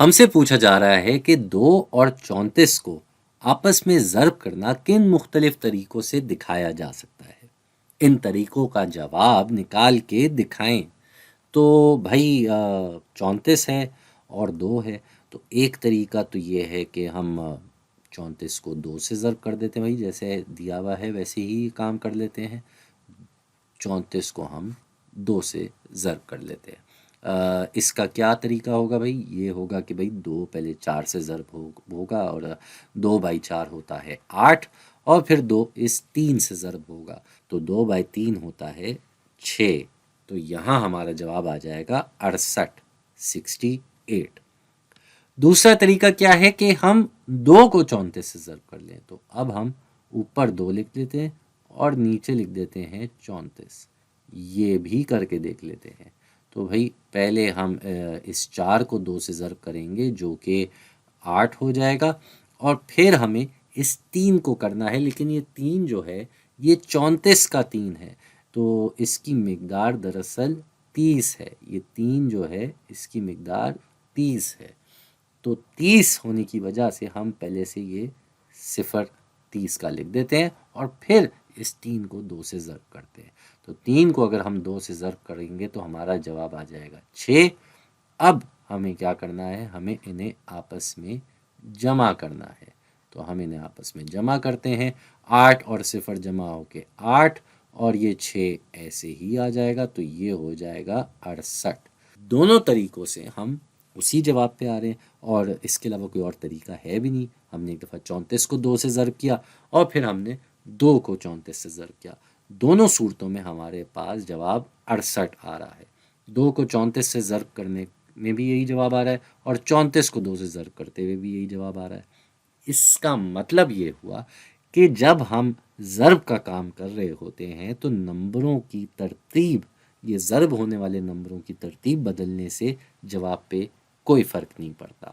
ہم سے پوچھا جا رہا ہے کہ 2 اور 34 کو آپس میں ضرب کرنا کن مختلف طریقوں سے دکھایا جا سکتا ہے؟ ان طریقوں کا جواب نکال کے دکھائیں۔ تو بھائی 34 ہے اور 2 ہے، تو ایک طریقہ تو یہ ہے کہ ہم 34 کو 2 سے ضرب کر دیتے ہیں، بھائی جیسے دیا ہوا ہے ویسے ہی کام کر لیتے ہیں۔ 34 کو ہم 2 سے ضرب کر لیتے ہیں۔ اس کا کیا طریقہ ہوگا بھائی؟ یہ ہوگا کہ بھائی 2 پہلے 4 سے ضرب ہوگا، اور 2/4 ہوتا ہے 8، اور پھر 2 اس 3 سے ضرب ہوگا، تو 2/3 ہوتا ہے 6۔ تو یہاں ہمارا جواب آ جائے گا 68۔ دوسرا طریقہ کیا ہے کہ ہم 2 کو 34 سے ضرب کر لیں، تو اب ہم اوپر 2 لکھ لیتے ہیں اور نیچے لکھ دیتے ہیں 34۔ یہ بھی کر کے دیکھ لیتے ہیں۔ تو بھائی پہلے ہم اس 4 کو 2 سے ضرب کریں گے جو کہ 8 ہو جائے گا، اور پھر ہمیں اس 3 کو کرنا ہے، لیکن یہ 3 جو ہے یہ 34 کا 3 ہے، تو اس کی مقدار دراصل 30 ہے۔ یہ 3 جو ہے اس کی مقدار 30 ہے، تو 30 ہونے کی وجہ سے ہم پہلے سے یہ 0 کا لکھ دیتے ہیں، اور پھر اس 3 کو 2 سے ضرب کرتے ہیں۔ تو 3 کو اگر ہم 2 سے ضرب کریں گے تو ہمارا جواب آ جائے گا 6۔ اب ہمیں کیا کرنا ہے؟ ہمیں انہیں آپس میں جمع کرنا ہے، تو ہم انہیں آپس میں جمع کرتے ہیں۔ 8 اور 0 جمع ہو کے 8، اور یہ 6 ایسے ہی آ جائے گا، تو یہ ہو جائے گا 68۔ دونوں طریقوں سے ہم اسی جواب پہ آ رہے ہیں، اور اس کے علاوہ کوئی اور طریقہ ہے بھی نہیں۔ ہم نے ایک دفعہ 34 کو 2 سے ضرب کیا، اور پھر ہم نے 2 کو 34 سے ضرب کیا۔ دونوں صورتوں میں ہمارے پاس جواب 68 آ رہا ہے۔ 2 کو 34 سے ضرب کرنے میں بھی یہی جواب آ رہا ہے، اور 34 کو 2 سے ضرب کرتے ہوئے بھی یہی جواب آ رہا ہے۔ اس کا مطلب یہ ہوا کہ جب ہم ضرب کا کام کر رہے ہوتے ہیں تو نمبروں کی ترتیب، یہ ضرب ہونے والے نمبروں کی ترتیب بدلنے سے جواب پہ کوئی فرق نہیں پڑتا۔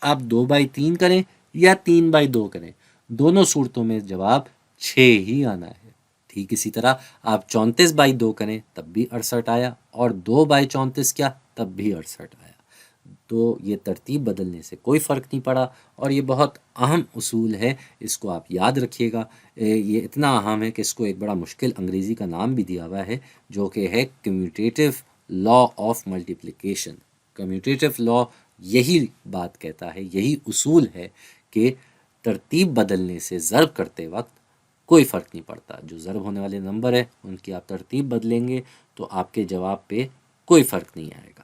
آپ 2/3 کریں یا 3/2 کریں، دونوں صورتوں میں جواب 6 ہی آنا ہے۔ ٹھیک اسی طرح آپ 34/2 کریں تب بھی 68 آیا، اور 2/34 کیا تب بھی 68 آیا۔ تو یہ ترتیب بدلنے سے کوئی فرق نہیں پڑا، اور یہ بہت اہم اصول ہے، اس کو آپ یاد رکھیے گا۔ یہ اتنا اہم ہے کہ اس کو ایک بڑا مشکل انگریزی کا نام بھی دیا ہوا ہے، جو کہ ہے کمیوٹیٹو لا آف ملٹیپلیکیشن۔ کمیوٹیٹو لا یہی بات کہتا ہے، یہی اصول ہے کہ ترتیب بدلنے سے ضرب کرتے وقت کوئی فرق نہیں پڑتا۔ جو ضرب ہونے والے نمبر ہیں ان کی آپ ترتیب بدلیں گے تو آپ کے جواب پہ کوئی فرق نہیں آئے گا۔